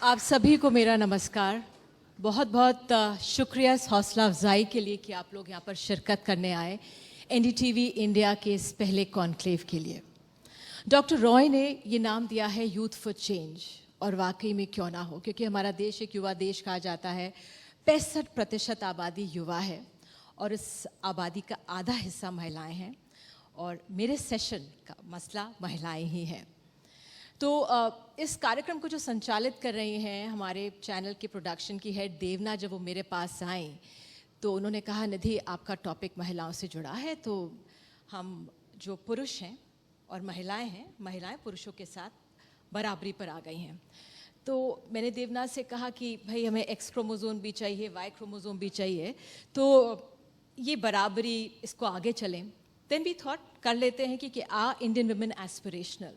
आप सभी को मेरा नमस्कार। बहुत बहुत शुक्रिया इस हौसला अफजाई के लिए कि आप लोग यहाँ पर शिरकत करने आए एनडीटीवी इंडिया के इस पहले कॉन्क्लेव के लिए। डॉक्टर रॉय ने ये नाम दिया है यूथ फॉर चेंज, और वाकई में क्यों ना हो, क्योंकि हमारा देश एक युवा देश कहा जाता है। 65% आबादी युवा है और इस आबादी का आधा हिस्सा महिलाएं हैं, और मेरे सेशन का मसला महिलाएं ही हैं। तो इस कार्यक्रम को जो संचालित कर रही हैं हमारे चैनल के प्रोडक्शन की हेड देवना, जब वो मेरे पास आई तो उन्होंने कहा, निधि आपका टॉपिक महिलाओं से जुड़ा है, तो हम जो पुरुष हैं और महिलाएं हैं, महिलाएं पुरुषों के साथ बराबरी पर आ गई हैं। तो मैंने देवना से कहा कि भाई हमें एक्स क्रोमोसोम भी चाहिए, वाई क्रोमोसोम भी चाहिए, तो ये बराबरी इसको आगे चलें। देन वी थॉट कर लेते हैं कि आर इंडियन वुमेन एस्पिरेशनल,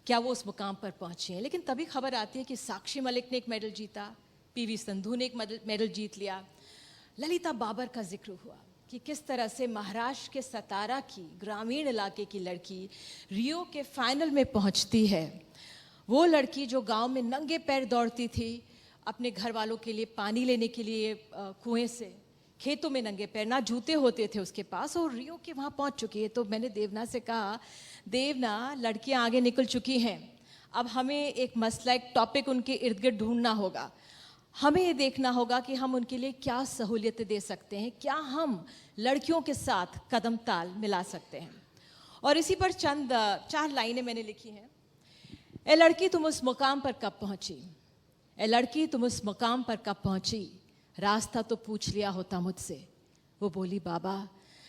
क्या वो उस मुकाम पर पहुंची हैं। लेकिन तभी खबर आती है कि साक्षी मलिक ने एक मेडल जीता, पीवी संधू ने एक मेडल जीत लिया, ललिता बाबर का जिक्र हुआ कि किस तरह से महाराष्ट्र के सतारा की ग्रामीण इलाके की लड़की रियो के फाइनल में पहुंचती है। वो लड़की जो गांव में नंगे पैर दौड़ती थी अपने घर वालों के लिए पानी लेने के लिए कुएं से, खेतों में नंगे पैर, ना जूते होते थे उसके पास, और रियो के वहाँ पहुँच चुकी है। तो मैंने देवना से कहा, देवना लड़कियाँ आगे निकल चुकी हैं, अब हमें एक मसला, एक टॉपिक उनके इर्द गिर्द ढूंढना होगा। हमें ये देखना होगा कि हम उनके लिए क्या सहूलियतें दे सकते हैं, क्या हम लड़कियों के साथ कदम ताल मिला सकते हैं। और इसी पर चंद 4 लाइनें मैंने लिखी हैं। ए लड़की तुम उस मुकाम पर कब पहुँची, ए लड़की तुम उस मुकाम पर कब पहुँची, रास्ता तो पूछ लिया होता मुझसे। वो बोली, बाबा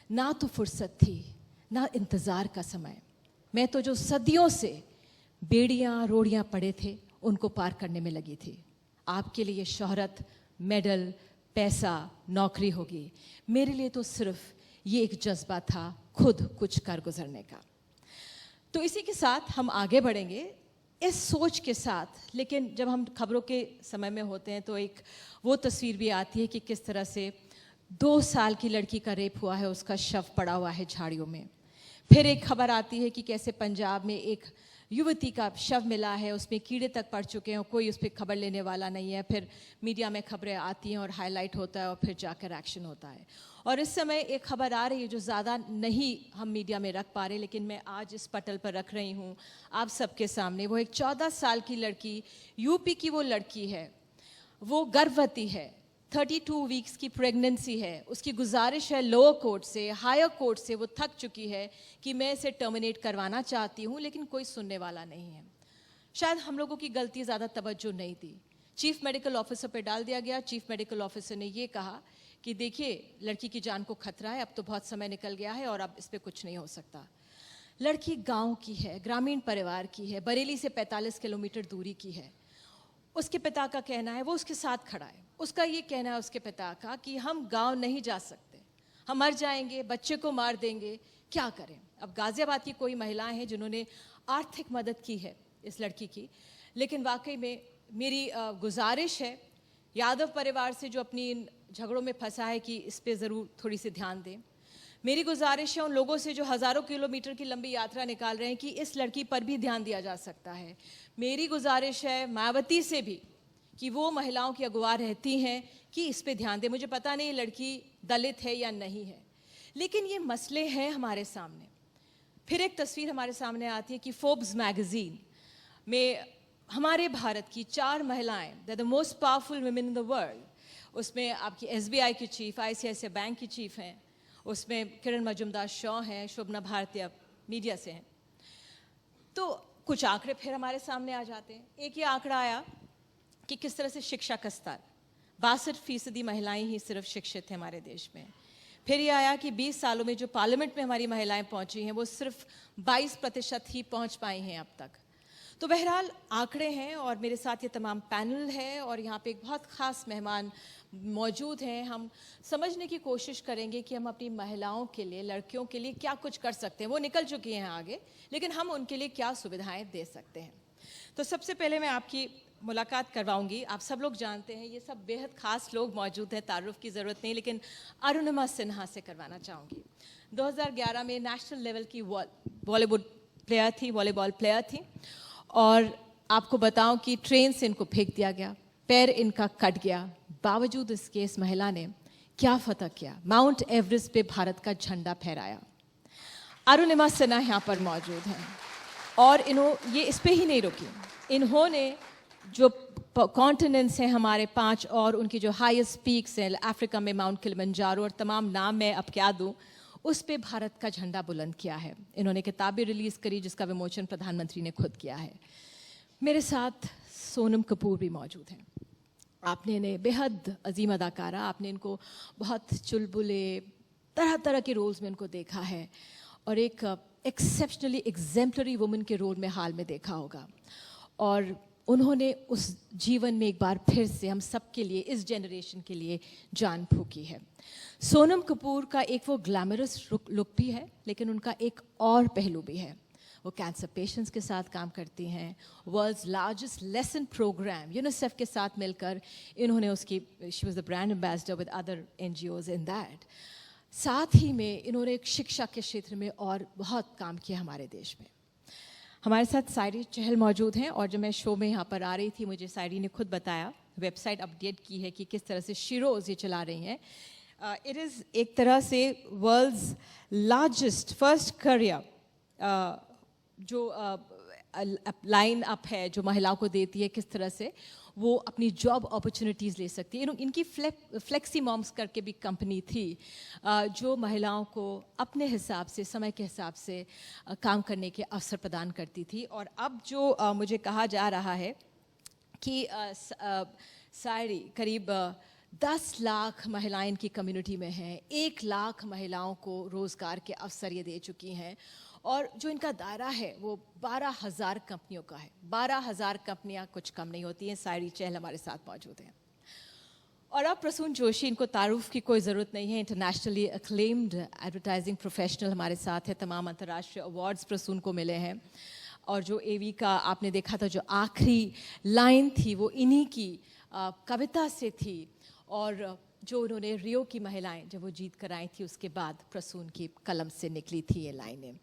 ना तो फुर्सत थी ना इंतज़ार का समय, मैं तो जो सदियों से बेड़ियाँ रोड़ियाँ पड़े थे उनको पार करने में लगी थी। आपके लिए शोहरत, मेडल, पैसा, नौकरी होगी, मेरे लिए तो सिर्फ ये एक जज्बा था खुद कुछ कर गुजरने का। तो इसी के साथ हम आगे बढ़ेंगे इस सोच के साथ। लेकिन जब हम खबरों के समय में होते हैं तो एक वो तस्वीर भी आती है कि किस तरह से 2 साल की लड़की का रेप हुआ है, उसका शव पड़ा हुआ है झाड़ियों में। फिर एक खबर आती है कि कैसे पंजाब में एक युवती का शव मिला है, उसमें कीड़े तक पड़ चुके हैं, कोई उस पर खबर लेने वाला नहीं है। फिर मीडिया में खबरें आती हैं और हाईलाइट होता है और फिर जाकर एक्शन होता है। और इस समय एक खबर आ रही है जो ज़्यादा नहीं हम मीडिया में रख पा रहे, लेकिन मैं आज इस पटल पर रख रही हूँ आप सबके सामने। वो एक 14 साल की लड़की, यूपी की वो लड़की है, वो गर्भवती है, 32 वीक्स की प्रेगनेंसी है। उसकी गुजारिश है लोअर कोर्ट से, हायर कोर्ट से, वो थक चुकी है कि मैं इसे टर्मिनेट करवाना चाहती हूँ, लेकिन कोई सुनने वाला नहीं है। शायद हम लोगों की गलती, ज़्यादा तवज्जो नहीं दी, चीफ मेडिकल ऑफिसर पे डाल दिया गया। चीफ मेडिकल ऑफिसर ने ये कहा कि देखिए लड़की की जान को खतरा है, अब तो बहुत समय निकल गया है और अब इस पर कुछ नहीं हो सकता। लड़की गाँव की है, ग्रामीण परिवार की है, बरेली से 45 किलोमीटर दूरी की है। उसके पिता का कहना है, वो उसके साथ खड़ा है, उसका ये कहना है उसके पिता का कि हम गांव नहीं जा सकते, हम मर जाएंगे, बच्चे को मार देंगे, क्या करें। अब गाजियाबाद की कोई महिलाएं हैं जिन्होंने आर्थिक मदद की है इस लड़की की, लेकिन वाकई में मेरी गुजारिश है यादव परिवार से जो अपनी इन झगड़ों में फंसा है कि इस पर ज़रूर थोड़ी सी ध्यान दें। मेरी गुजारिश है उन लोगों से जो हज़ारों किलोमीटर की लंबी यात्रा निकाल रहे हैं कि इस लड़की पर भी ध्यान दिया जा सकता है। मेरी गुजारिश है मायावती से भी कि वो महिलाओं की अगुवा रहती हैं कि इस पे ध्यान दें। मुझे पता नहीं लड़की दलित है या नहीं है, लेकिन ये मसले हैं हमारे सामने। फिर एक तस्वीर हमारे सामने आती है कि फोर्ब्स मैगजीन में हमारे भारत की 4 महिलाएं, the most powerful women in the world, उसमें आपकी SBI की चीफ, ICICI बैंक की चीफ हैं, उसमें किरण मजुमदार शॉ हैं, शोभना भारती मीडिया से हैं। तो कुछ आंकड़े फिर हमारे सामने आ जाते हैं। एक ये आंकड़ा आया कि किस तरह से शिक्षा का स्तर, 62% महिलाएं ही सिर्फ शिक्षित हैं हमारे देश में। फिर ये आया कि 20 सालों में जो पार्लियामेंट में हमारी महिलाएं पहुंची हैं वो सिर्फ 22% ही पहुंच पाई हैं अब तक। तो बहरहाल आंकड़े हैं, और मेरे साथ ये तमाम पैनल है और यहाँ पे एक बहुत ख़ास मेहमान मौजूद हैं। हम समझने की कोशिश करेंगे कि हम अपनी महिलाओं के लिए, लड़कियों के लिए क्या कुछ कर सकते हैं। वो निकल चुकी हैं आगे, लेकिन हम उनके लिए क्या सुविधाएं दे सकते हैं। तो सबसे पहले मैं आपकी मुलाकात करवाऊंगी। आप सब लोग जानते हैं, ये सब बेहद ख़ास लोग मौजूद हैं, तारुफ की ज़रूरत नहीं, लेकिन अरुणिमा सिन्हा से करवाना चाहूँगी। 2011 में नेशनल लेवल की वॉलीबॉल प्लेयर थी और आपको बताऊं कि ट्रेन से इनको फेंक दिया गया, पैर इनका कट गया, बावजूद इसके इस महिला ने क्या फतह किया, माउंट एवरेस्ट पे भारत का झंडा फहराया। अरुणिमा सिन्हा यहाँ पर मौजूद हैं और ये इस पे ही नहीं रुकी, इन्होंने जो कॉन्टिनेंट्स हैं हमारे 5 और उनकी जो हाईएस्ट पीक्स हैं अफ्रीका में माउंट किलिमंजारो और तमाम नाम मैं अब क्या दूं, उस पे भारत का झंडा बुलंद किया है। इन्होंने किताबें रिलीज करी जिसका विमोचन प्रधानमंत्री ने खुद किया है। मेरे साथ सोनम कपूर भी मौजूद हैं। आपने इन्हें बेहद अजीम अदाकारा, आपने इनको बहुत चुलबुले तरह तरह के रोल्स में इनको देखा है और एक एक्सेप्शनली एग्जेम्पलरी वुमन के रोल में हाल में देखा होगा और उन्होंने उस जीवन में एक बार फिर से हम सब के लिए, इस जनरेशन के लिए जान फूंकी है। सोनम कपूर का एक वो ग्लैमरस लुक भी है, लेकिन उनका एक और पहलू भी है। वो कैंसर पेशेंट्स के साथ काम करती हैं। World's largest lesson program UNICEF के साथ मिलकर इन्होंने उसकी, she was the brand ambassador with other NGOs in that. साथ ही में इन्होंने एक शिक्षा के क्षेत्र में और बहुत काम किया हमारे देश में। हमारे साथ सायरी चहल मौजूद हैं और जब मैं शो में यहाँ पर आ रही थी, मुझे सायरी ने खुद बताया, वेबसाइट अपडेट की है कि किस तरह से शिरोज़ ये चला रही हैं। इट इज़ एक तरह से वर्ल्ड्स लार्जेस्ट फर्स्ट करियर जो लाइन अप है जो महिलाओं को देती है, किस तरह से वो अपनी जॉब अपॉर्चुनिटीज़ ले सकती है। इनकी फ्लेक्सी मॉम्स करके भी कंपनी थी जो महिलाओं को अपने हिसाब से, समय के हिसाब से काम करने के अवसर प्रदान करती थी। और अब जो मुझे कहा जा रहा है कि सायरी करीब 10 लाख महिलाएं इनकी कम्युनिटी में हैं, 1 लाख महिलाओं को रोज़गार के अवसर ये दे चुकी हैं और जो इनका दायरा है वो 12,000 कंपनियों का है। 12,000 कंपनियां कुछ कम नहीं होती हैं। सायरी चहल हमारे साथ मौजूद हैं। और अब प्रसून जोशी, इनको तारुफ की कोई ज़रूरत नहीं है, इंटरनेशनली अक्लेम्ड एडवर्टाइजिंग प्रोफेशनल हमारे साथ है। तमाम अंतर्राष्ट्रीय अवार्ड्स प्रसून को मिले हैं और जो AV का आपने देखा था, जो आखिरी लाइन थी वो इन्हीं की कविता से थी और जो उन्होंने रियो की महिलाएं जब वो जीत कर आई थी उसके बाद प्रसून की कलम से निकली थी ये लाइनें।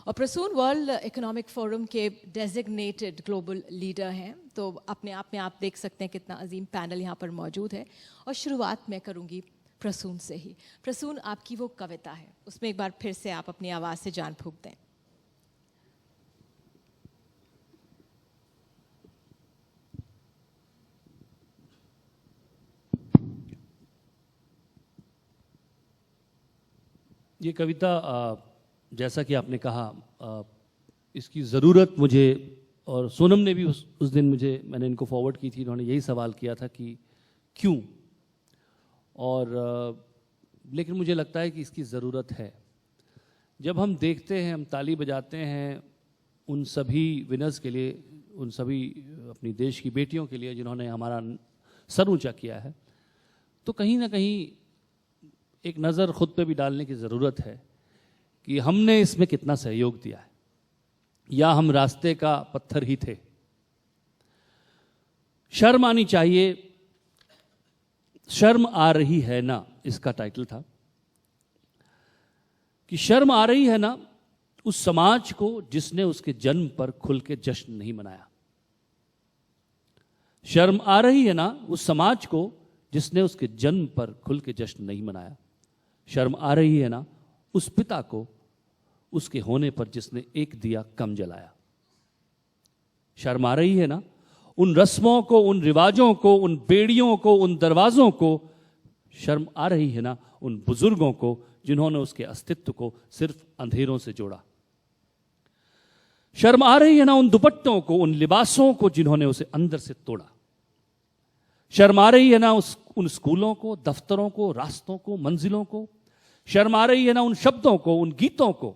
और प्रसून वर्ल्ड इकोनॉमिक फोरम के डेजिग्नेटेड ग्लोबल लीडर हैं, तो अपने आप में आप देख सकते हैं कितना अजीम पैनल यहाँ पर मौजूद है। और शुरुआत मैं करूँगी प्रसून से ही। प्रसून, आपकी वो कविता है, उसमें एक बार फिर से आप अपनी आवाज़ से जान फूंक दें। ये कविता जैसा कि आपने कहा, इसकी ज़रूरत मुझे, और सोनम ने भी उस दिन मैंने इनको फॉरवर्ड की थी, इन्होंने यही सवाल किया था कि क्यों, और लेकिन मुझे लगता है कि इसकी ज़रूरत है। जब हम देखते हैं, हम ताली बजाते हैं उन सभी विनर्स के लिए, उन सभी अपनी देश की बेटियों के लिए जिन्होंने हमारा सर ऊंचा किया है, तो कहीं ना कहीं एक नज़र खुद पे भी डालने की ज़रूरत है कि हमने इसमें कितना सहयोग दिया है, या हम रास्ते का पत्थर ही थे। शर्म आनी चाहिए, शर्म आ रही है ना, इसका टाइटल था कि शर्म आ रही है ना उस समाज को जिसने उसके जन्म पर खुल के जश्न नहीं मनाया। शर्म आ रही है ना उस समाज को जिसने उसके जन्म पर खुल के जश्न नहीं मनाया। शर्म आ रही है ना उस पिता को उसके होने पर जिसने एक दिया कम जलाया। शर्म आ रही है ना उन रस्मों को, उन रिवाजों को, उन बेड़ियों को, उन दरवाजों को। शर्म आ रही है ना उन बुजुर्गों को जिन्होंने उसके अस्तित्व को सिर्फ अंधेरों से जोड़ा। शर्म आ रही है ना उन दुपट्टों को, उन लिबासों को जिन्होंने उसे अंदर से तोड़ा। शर्म आ रही है ना उन स्कूलों को, दफ्तरों को, रास्तों को, मंजिलों को। शर्म आ रही है ना उन शब्दों को, उन गीतों को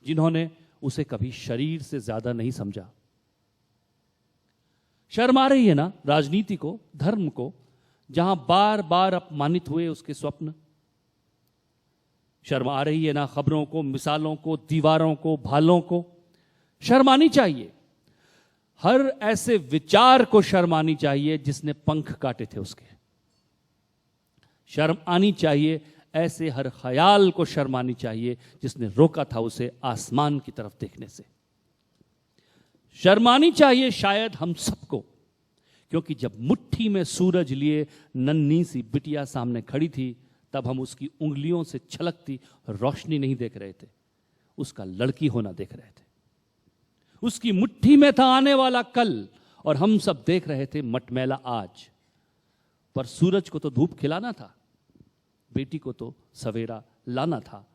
जिन्होंने उसे कभी शरीर से ज्यादा नहीं समझा। शर्म आ रही है ना राजनीति को, धर्म को, जहां बार बार अपमानित हुए उसके स्वप्न। शर्म आ रही है ना खबरों को, मिसालों को, दीवारों को, भालों को। शर्म आनी चाहिए हर ऐसे विचार को, शर्म आनी चाहिए जिसने पंख काटे थे उसके। शर्म आनी चाहिए ऐसे हर ख्याल को, शर्म आनी चाहिए जिसने रोका था उसे आसमान की तरफ देखने से। शर्मानी चाहिए शायद हम सबको, क्योंकि जब मुट्ठी में सूरज लिए नन्ही सी बिटिया सामने खड़ी थी, तब हम उसकी उंगलियों से छलकती रोशनी नहीं देख रहे थे, उसका लड़की होना देख रहे थे। उसकी मुट्ठी में था आने वाला कल, और हम सब देख रहे थे मटमैला आज। पर सूरज को तो धूप खिलाना था, बेटी को तो सवेरा लाना था,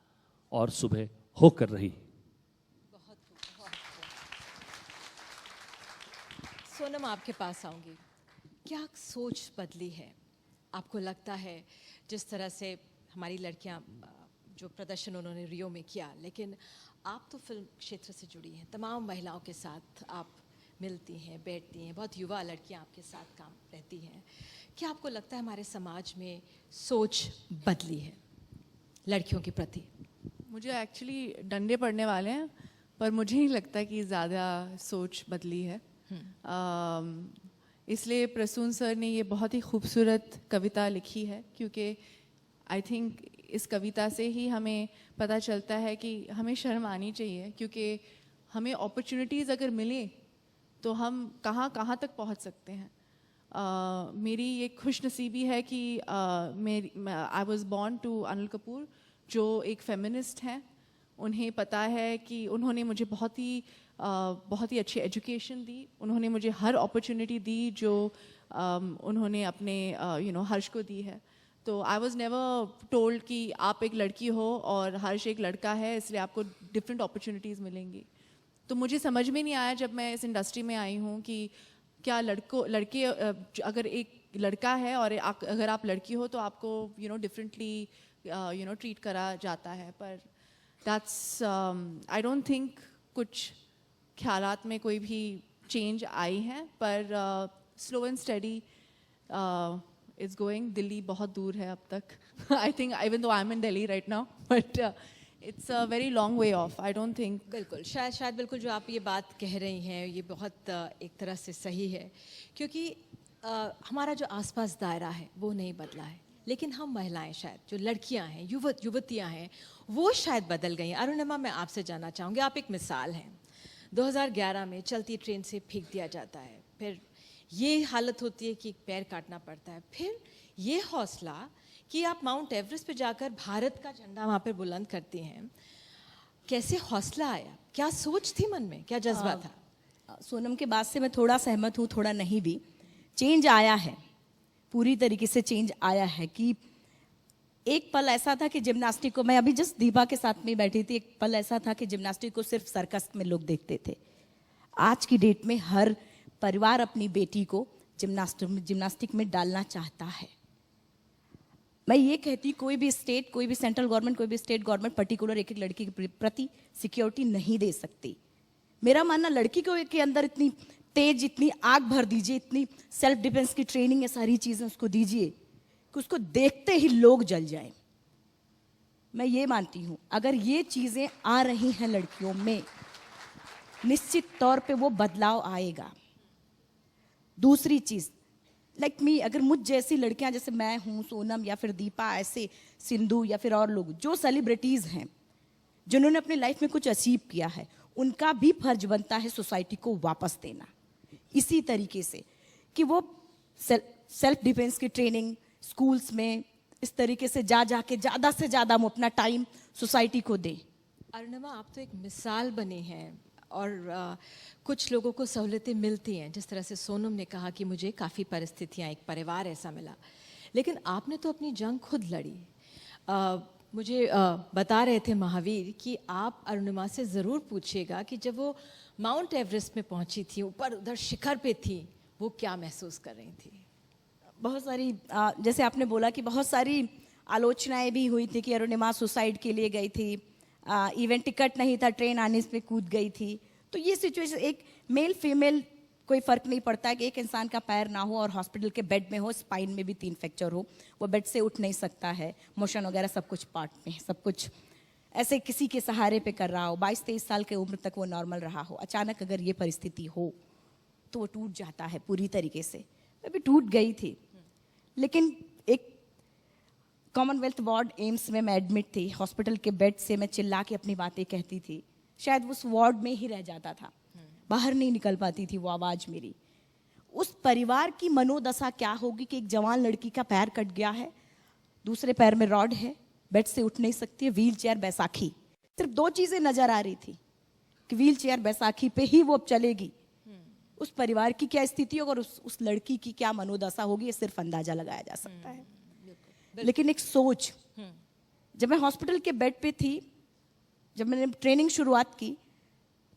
और सुबह होकर रही। सोनम, आपके पास आऊंगी। क्या सोच बदली है? आपको लगता है जिस तरह से हमारी लड़कियां जो प्रदर्शन उन्होंने रियो में किया, लेकिन आप तो फिल्म क्षेत्र से जुड़ी हैं, तमाम महिलाओं के साथ आप मिलती हैं, बैठती हैं, बहुत युवा लड़कियां आपके साथ काम रहती हैं। क्या आपको लगता है हमारे समाज में सोच बदली है लड़कियों के प्रति? मुझे एक्चुअली डंडे पड़ने वाले हैं, पर मुझे नहीं लगता कि ज़्यादा सोच बदली है। इसलिए प्रसून सर ने ये बहुत ही खूबसूरत कविता लिखी है, क्योंकि आई थिंक इस कविता से ही हमें पता चलता है कि हमें शर्म आनी चाहिए, क्योंकि हमें अपॉर्चुनिटीज़ अगर मिले तो हम कहाँ कहाँ तक पहुँच सकते हैं। मेरी ये खुश नसीबी है कि I was born to Anil Kapoor, जो एक फेमिनिस्ट हैं। उन्हें पता है कि उन्होंने मुझे बहुत ही अच्छी एजुकेशन दी, उन्होंने मुझे हर अपॉर्चुनिटी दी जो उन्होंने अपने हर्ष को दी है। तो आई वॉज नेवर टोल्ड कि आप एक लड़की हो और हर्ष एक लड़का है, इसलिए आपको डिफरेंट अपॉर्चुनिटीज़ मिलेंगी। तो मुझे समझ में नहीं आया जब मैं इस इंडस्ट्री में आई हूँ कि क्या लड़के अगर एक लड़का है और अगर आप लड़की हो तो आपको डिफरेंटली ट्रीट करा जाता है। पर दैट्स आई डोंट थिंक कुछ ख्यालात में कोई भी चेंज आई है, पर slow and study it's going. Delhi बहुत दूर है अब तक। I think even though I am in Delhi right now, but it's a very long way of. I don't think बिल्कुल, शायद बिल्कुल जो आप ये बात कह रही हैं ये बहुत एक तरह से सही है, क्योंकि हमारा जो आसपास दायरा है वो नहीं बदला है, लेकिन हम महिलाएं, शायद जो लड़कियां हैं, युवतियां हैं, वो शायद बदल गई हैं। अरुणिमा, मैं आपसे जानना चाहूँगी, आप एक मिसाल हैं। 2011 में चलती ट्रेन से फेंक दिया जाता है, फिर ये हालत होती है कि पैर काटना पड़ता है, फिर ये हौसला कि आप माउंट एवरेस्ट पे जाकर भारत का झंडा वहाँ पे बुलंद करती हैं। कैसे हौसला आया? क्या सोच थी मन में, क्या जज्बा था? सोनम के बात से मैं थोड़ा सहमत हूँ, थोड़ा नहीं भी। चेंज आया है, पूरी तरीके से चेंज आया है। कि एक पल ऐसा था कि जिम्नास्टिक को, मैं अभी जस्ट दीपा के साथ में बैठी थी, एक पल ऐसा था कि जिम्नास्टिक को सिर्फ सर्कस में लोग देखते थे। आज की डेट में हर परिवार अपनी बेटी को जिम्नास्टिक में डालना चाहता है। मैं ये कहती, कोई भी स्टेट, कोई भी सेंट्रल गवर्नमेंट, कोई भी स्टेट गवर्नमेंट पर्टिकुलर एक लड़की के प्रति सिक्योरिटी नहीं दे सकती। मेरा मानना, लड़की को के अंदर इतनी तेज, इतनी आग भर दीजिए, इतनी सेल्फ डिफेंस की ट्रेनिंग, ये सारी चीजें उसको दीजिए कि उसको देखते ही लोग जल जाएं। मैं ये मानती हूं, अगर ये चीजें आ रही हैं लड़कियों में, निश्चित तौर पे वो बदलाव आएगा। दूसरी चीज, लाइक मी, अगर मुझ जैसी लड़कियां, जैसे मैं हूं, सोनम या फिर दीपा, ऐसे सिंधु या फिर और लोग जो सेलिब्रिटीज हैं, जिन्होंने अपनी लाइफ में कुछ अचीव किया है, उनका भी फर्ज बनता है सोसाइटी को वापस देना। इसी तरीके से कि वो सेल्फ डिफेंस की ट्रेनिंग स्कूल्स में इस तरीके से जाके ज़्यादा से ज़्यादा हम अपना टाइम सोसाइटी को दें। अरुणिमा, आप तो एक मिसाल बनी हैं, और कुछ लोगों को सहूलतें मिलती हैं, जिस तरह से सोनम ने कहा कि मुझे काफ़ी परिस्थितियाँ, एक परिवार ऐसा मिला, लेकिन आपने तो अपनी जंग खुद लड़ी। मुझे बता रहे थे महावीर कि आप अरुणिमा से ज़रूर पूछिएगा कि जब वो माउंट एवरेस्ट में पहुंची थी, ऊपर उधर शिखर पे थी, वो क्या महसूस कर रही थी? बहुत सारी, जैसे आपने बोला कि बहुत सारी आलोचनाएं भी हुई थी कि अरुणिमा सुसाइड के लिए गई थी, इवेंट टिकट नहीं था, ट्रेन आने पे कूद गई थी। तो ये सिचुएशन, एक मेल फीमेल कोई फ़र्क नहीं पड़ता है कि एक इंसान का पैर ना हो और हॉस्पिटल के बेड में हो, स्पाइन में भी 3 फ्रैक्चर हो, वो बेड से उठ नहीं सकता है, मोशन वगैरह सब कुछ पार्ट में है, सब कुछ ऐसे किसी के सहारे पे कर रहा हो, 22-23 साल की उम्र तक वो नॉर्मल रहा हो, अचानक अगर ये परिस्थिति हो तो वो टूट जाता है पूरी तरीके से। मैं भी टूट गई थी, लेकिन एक कॉमनवेल्थ वार्ड एम्स में मैं एडमिट थी, हॉस्पिटल के बेड से मैं चिल्ला के अपनी बातें कहती थी, शायद उस वार्ड में ही रह जाता था। बाहर नहीं निकल पाती थी वो आवाज़ मेरी। उस परिवार की मनोदशा क्या होगी कि एक जवान लड़की का पैर कट गया है, दूसरे पैर में रॉड है, बेड से उठ नहीं सकती है, व्हील चेयर बैसाखी, सिर्फ 2 चीज़ें नजर आ रही थी कि व्हील चेयर बैसाखी पे ही वो अब चलेगी। उस परिवार की क्या स्थिति होगी और उस लड़की की क्या मनोदशा होगी, ये सिर्फ अंदाजा लगाया जा सकता है। लेकिन एक सोच, जब मैं हॉस्पिटल के बेड पे थी, जब मैंने ट्रेनिंग शुरुआत की,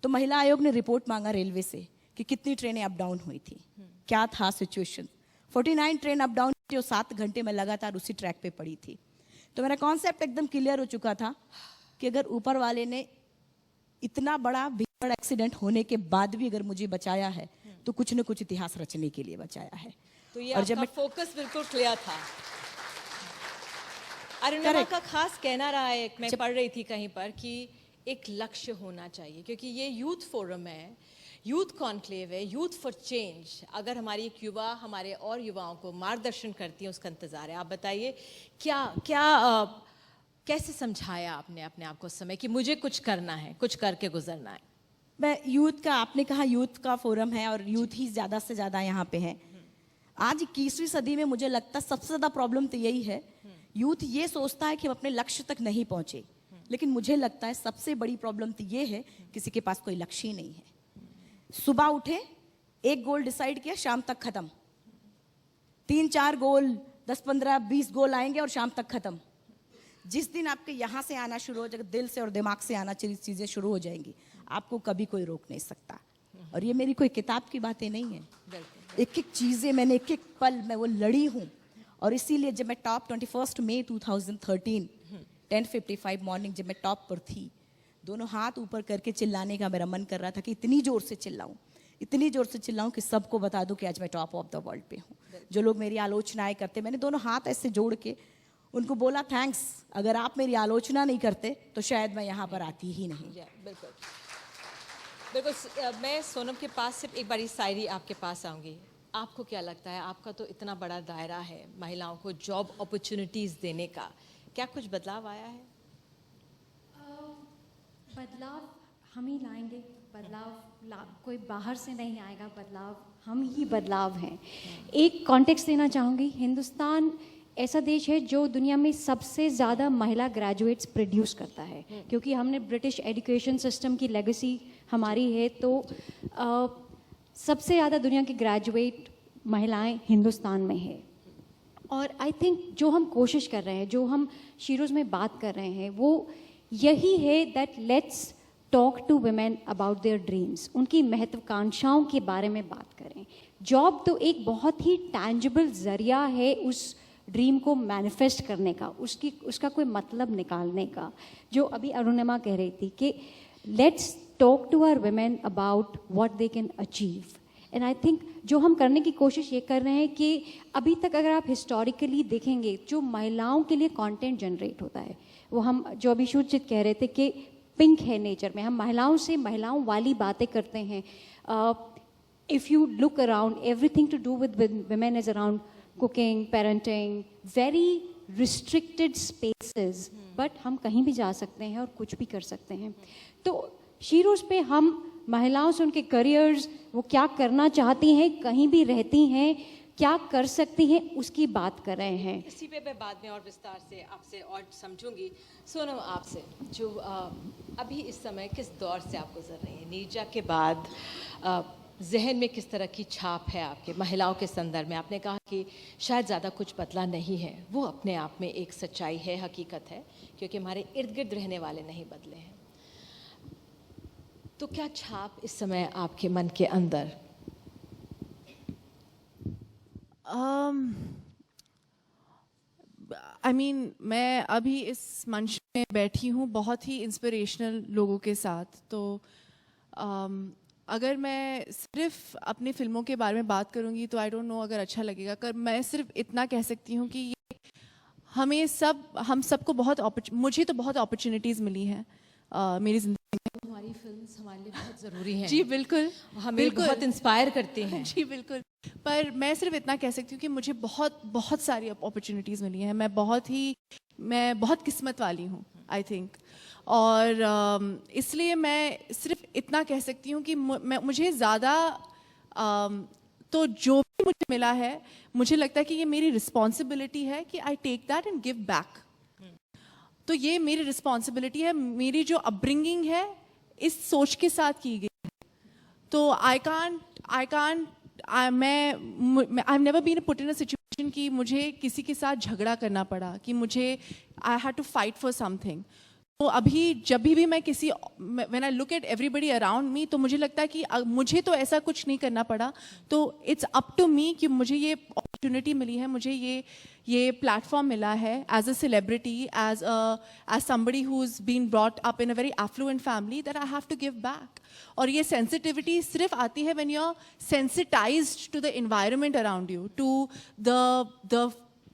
तो महिला आयोग ने रिपोर्ट मांगा रेलवे से कि कितनी ट्रेनें अप डाउन हुई थी, क्या था सिचुएशन। 49 ट्रेन अप डाउन थी और 7 घंटे में लगातार उसी ट्रैक पे पड़ी थी। तो मेरा कॉन्सेप्ट एकदम क्लियर हो चुका था कि अगर ऊपर वाले ने इतना बड़ा भीड़ एक्सीडेंट होने के बाद भी अगर मुझे बचाया है, तो कुछ न कुछ इतिहास रचने के लिए बचाया है। तो ये और जब आपका फोकस बिल्कुल क्लियर था। अरुणिमा का खास कहना रहा है, मैं पढ़ रही थी कहीं पर, कि एक लक्ष्य होना चाहिए, क्योंकि ये यूथ फोरम है, यूथ कॉन्क्लेव है, यूथ फॉर चेंज। अगर हमारी एक युवा हमारे और युवाओं को मार्गदर्शन करती है, उसका इंतजार है। आप बताइए कैसे समझाया आपने अपने आप को उस समय कि मुझे कुछ करना है, कुछ करके गुजरना है? मैं यूथ का, आपने कहा यूथ का फोरम है और यूथ ही ज़्यादा से ज़्यादा यहाँ पे है। आज 21वीं सदी में मुझे लगता है सबसे ज़्यादा प्रॉब्लम तो यही है, यूथ ये सोचता है कि हम अपने लक्ष्य तक नहीं पहुँचे। लेकिन मुझे लगता है सबसे बड़ी प्रॉब्लम तो ये है, किसी के पास कोई लक्ष्य ही नहीं है। सुबह उठे, एक गोल डिसाइड किया, शाम तक खत्म। 3-4 गोल, 10-15-20 गोल आएंगे और शाम तक खत्म। जिस दिन आपके यहाँ से आना शुरू हो जाएगा, दिल से और दिमाग से आना चीज़ें शुरू हो जाएंगी, आपको कभी कोई रोक नहीं सकता। और ये मेरी कोई किताब की बातें नहीं है, एक एक चीज़ें मैंने एक एक पल में वो लड़ी हूँ। और इसीलिए जब मैं टॉप 21 मई 2013 10:55 मॉर्निंग जब मैं टॉप पर थी, दोनों हाथ ऊपर करके चिल्लाने का मेरा मन कर रहा था कि इतनी ज़ोर से चिल्लाऊं, इतनी ज़ोर से चिल्लाऊं कि सबको बता दूं कि आज मैं टॉप ऑफ द वर्ल्ड पे हूँ। जो लोग मेरी आलोचनाएं करते, मैंने दोनों हाथ ऐसे जोड़ के उनको बोला, थैंक्स, अगर आप मेरी आलोचना नहीं करते तो शायद मैं यहाँ पर आती ही नहीं। बिल्कुल बिल्कुल। मैं सोनम के पास सिर्फ एक बारी शायरी आपके पास आऊँगी। आपको क्या लगता है, आपका तो इतना बड़ा दायरा है महिलाओं को जॉब अपॉर्चुनिटीज़ देने का, क्या कुछ बदलाव आया है? बदलाव हम ही लाएंगे। बदलाव कोई बाहर से नहीं आएगा, बदलाव हम ही बदलाव हैं। एक कॉन्टेक्स्ट देना चाहूँगी, हिंदुस्तान ऐसा देश है जो दुनिया में सबसे ज़्यादा महिला ग्रेजुएट्स प्रोड्यूस करता है, क्योंकि हमने ब्रिटिश एजुकेशन सिस्टम की लेगेसी हमारी है। तो सबसे ज़्यादा दुनिया की ग्रेजुएट महिलाएं हिंदुस्तान में है। और आई थिंक जो हम कोशिश कर रहे हैं, जो हम शीरोज़ में बात कर रहे हैं, वो यही है that let's talk to women about their dreams. उनकी महत्वाकांक्षाओं के बारे में बात करें। जॉब तो एक बहुत ही टैंजिबल ज़रिया है उस ड्रीम को मैनिफेस्ट करने का, उसका कोई मतलब निकालने का। जो अभी अरुणिमा कह रही थी कि let's talk to our women about what they can achieve. And I think जो हम करने की कोशिश ये कर रहे हैं कि अभी तक अगर आप हिस्टोरिकली देखेंगे, जो महिलाओं के लिए कंटेंट जनरेट होता है, वो हम जो अभी शुचित कह रहे थे कि पिंक है नेचर में, हम महिलाओं से महिलाओं वाली बातें करते हैं। If you look around, everything to do with women is around cooking, parenting, very restricted spaces, but हम कहीं भी जा सकते हैं और कुछ भी कर सकते हैं। तो शीरोज़ पे हम महिलाओं से उनके करियर्स, वो क्या करना चाहती हैं, कहीं भी रहती हैं, क्या कर सकती हैं, उसकी बात कर रहे हैं। इसी पे मैं बाद में और विस्तार से आपसे और समझूंगी। सोनम, आपसे जो अभी इस समय किस दौर से आप गुजर रही हैं, नीरजा के बाद जहन में किस तरह की छाप है आपके महिलाओं के संदर्भ में? आपने कहा कि शायद ज़्यादा कुछ बदला नहीं है, वो अपने आप में एक सच्चाई है, हकीकत है, क्योंकि हमारे इर्द गिर्द रहने वाले नहीं बदले हैं। तो क्या छाप इस समय आपके मन के अंदर? I mean, मैं अभी इस मंच में बैठी हूँ बहुत ही इंस्पिरेशनल लोगों के साथ। तो अगर मैं सिर्फ अपनी फिल्मों के बारे में बात करूँगी तो आई डोंट नो अगर अच्छा लगेगा। कर मैं सिर्फ इतना कह सकती हूँ कि ये हम सबको मुझे तो बहुत अपॉर्चुनिटीज़ मिली हैं मेरी ज़िंदगी में। हमारी फिल्म्स हमारे लिए बहुत ज़रूरी हैं। जी बिल्कुल, हमें बहुत इंस्पायर करती हैं। जी बिल्कुल। पर मैं सिर्फ इतना कह सकती हूँ कि मुझे बहुत सारी अपॉर्चुनिटीज़ मिली हैं। मैं बहुत किस्मत वाली हूँ, आई थिंक। और इसलिए मैं सिर्फ इतना कह सकती हूँ कि मुझे ज़्यादा तो जो भी मुझे मिला है, मुझे लगता है कि ये मेरी रिस्पॉन्सिबिलिटी है कि I take that and give back. तो ये मेरी रिस्पॉन्सिबिलिटी है, मेरी जो अपब्रिंगिंग है इस सोच के साथ की गई है। तो I never been put in a situation कि मुझे किसी के साथ झगड़ा करना पड़ा, कि मुझे I had to fight for something. तो अभी जब भी मैं when I look at everybody around me, तो मुझे लगता है कि मुझे तो ऐसा कुछ नहीं करना पड़ा। तो इट्स अप टू मी कि मुझे ये अपॉर्चुनिटी मिली है, मुझे ये प्लेटफॉर्म मिला है as a celebrity, as somebody who is been brought up in a very affluent family, that I have to give back. और ये सेंसिटिविटी सिर्फ आती है when you are sensitized to the environment around you, to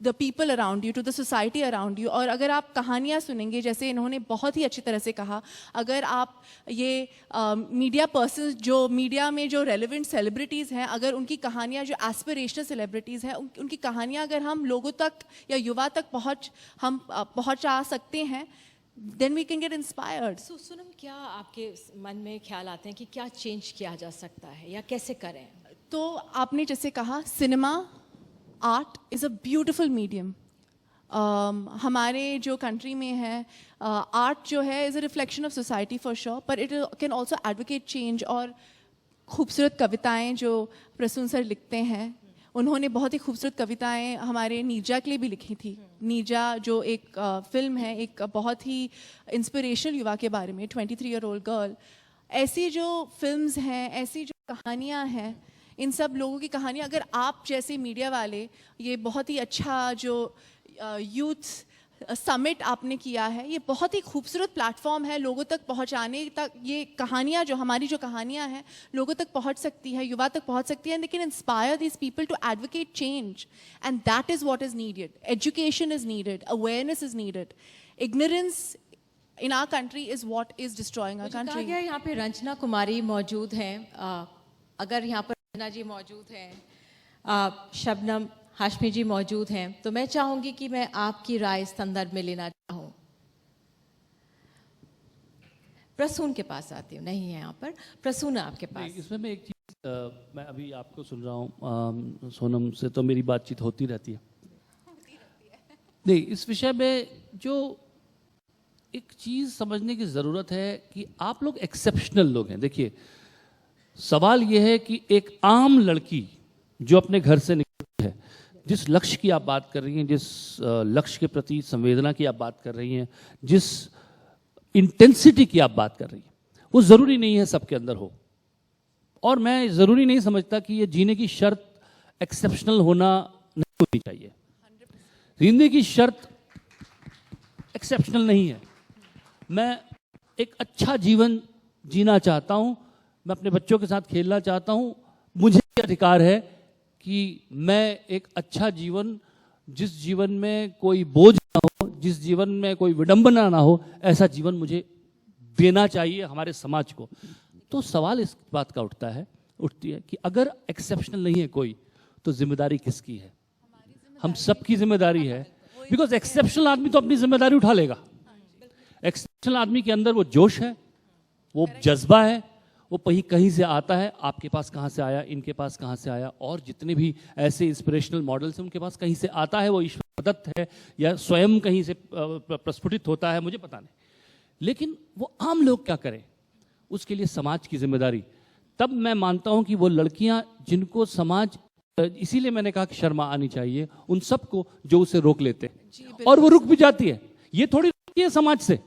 the people around you, to the society around you। और अगर आप कहानियाँ सुनेंगे, जैसे इन्होंने बहुत ही अच्छी तरह से कहा, अगर आप ये मीडिया पर्सन, जो मीडिया में जो रेलिवेंट सेलिब्रिटीज़ हैं, अगर उनकी कहानियाँ, जो एस्पिरेशनल सेलिब्रिटीज़ हैं, उनकी कहानियाँ अगर हम लोगों तक या युवा तक पहुँचा सकते हैं, then we can get inspired। Sonam, क्या आपके मन में ख्याल आते हैं कि क्या चेंज किया जा सकता है या कैसे करें? तो आपने जैसे कहा, cinema art is a beautiful medium. हमारे जो कंट्री में है, आर्ट जो है is a reflection of society for sure, पर it can also advocate change. और खूबसूरत कविताएं जो प्रसून सर लिखते हैं, उन्होंने बहुत ही खूबसूरत कविताएं हमारे नीरजा के लिए भी लिखी थी। नीरजा जो एक फिल्म है, एक बहुत ही इंस्पिरेशनल युवा के बारे में, 23-year-old गर्ल। ऐसी जो फिल्म्स हैं, ऐसी जो कहानियाँ हैं, इन सब लोगों की कहानियाँ, अगर आप जैसे मीडिया वाले, ये बहुत ही अच्छा जो यूथ समिट आपने किया है, ये बहुत ही खूबसूरत प्लेटफॉर्म है लोगों तक पहुँचाने तक। ये कहानियाँ जो हमारी जो कहानियाँ हैं लोगों तक पहुँच सकती है, युवा तक पहुँच सकती है, लेकिन inspire this people to advocate change, and that is what is needed. Education is needed, awareness is needed. Ignorance in our country is what is destroying our country। यहाँ पे रंजना कुमारी मौजूद हैं, अगर यहाँ पर रंजना जी मौजूद हैं, शबनम हाशमी जी मौजूद हैं, तो मैं चाहूंगी कि मैं आपकी राय इस संदर्भ में लेना चाहूँ। प्रसून के पास आती हूँ, नहीं है यहाँ पर, प्रसून आपके पास। इसमें मैं एक चीज़, मैं अभी आपको सुन रहा हूँ, सोनम से तो मेरी बातचीत होती रहती है। नहीं, इस विषय में जो एक चीज़ समझने की ज़रूरत है कि आप लोग एक्सेप्शनल लोग हैं। देखिए, सवाल यह है कि एक आम लड़की जो अपने घर से निकलती है, जिस लक्ष्य की आप बात कर रही हैं, जिस लक्ष्य के प्रति संवेदना की आप बात कर रही हैं, जिस इंटेंसिटी की आप बात कर रही हैं, वो ज़रूरी नहीं है सबके अंदर हो। और मैं ज़रूरी नहीं समझता कि ये जीने की शर्त एक्सेप्शनल होना नहीं होनी चाहिए। जीने की शर्त एक्सेप्शनल नहीं है। मैं एक अच्छा जीवन जीना चाहता हूँ, मैं अपने बच्चों के साथ खेलना चाहता हूँ, मुझे अधिकार है कि मैं एक अच्छा जीवन, जिस जीवन में कोई बोझ ना हो, जिस जीवन में कोई विडंबना ना हो, ऐसा जीवन मुझे देना चाहिए हमारे समाज को। तो सवाल इस बात का उठती है कि अगर एक्सेप्शनल नहीं है कोई, तो जिम्मेदारी किसकी है? हम सबकी जिम्मेदारी है, बिकॉज एक्सेप्शनल आदमी तो अपनी जिम्मेदारी उठा लेगा। एक्सेप्शनल आदमी के अंदर वो जोश है, वो जज्बा है, वो कहीं से आता है। आपके पास कहाँ से आया, इनके पास कहाँ से आया, और जितने भी ऐसे इंस्पिरेशनल मॉडल्स हैं उनके पास कहीं से आता है। वो ईश्वर प्रदत्त है या स्वयं कहीं से प्रस्फुटित होता है, मुझे पता नहीं। लेकिन वो आम लोग क्या करें, उसके लिए समाज की जिम्मेदारी। तब मैं मानता हूं कि वो लड़कियां जिनको समाज, इसीलिए मैंने कहा कि शर्मा आनी चाहिए उन सबको जो उसे रोक लेते हैं, और वो रुक भी जाती है। ये थोड़ी रुकती है समाज से,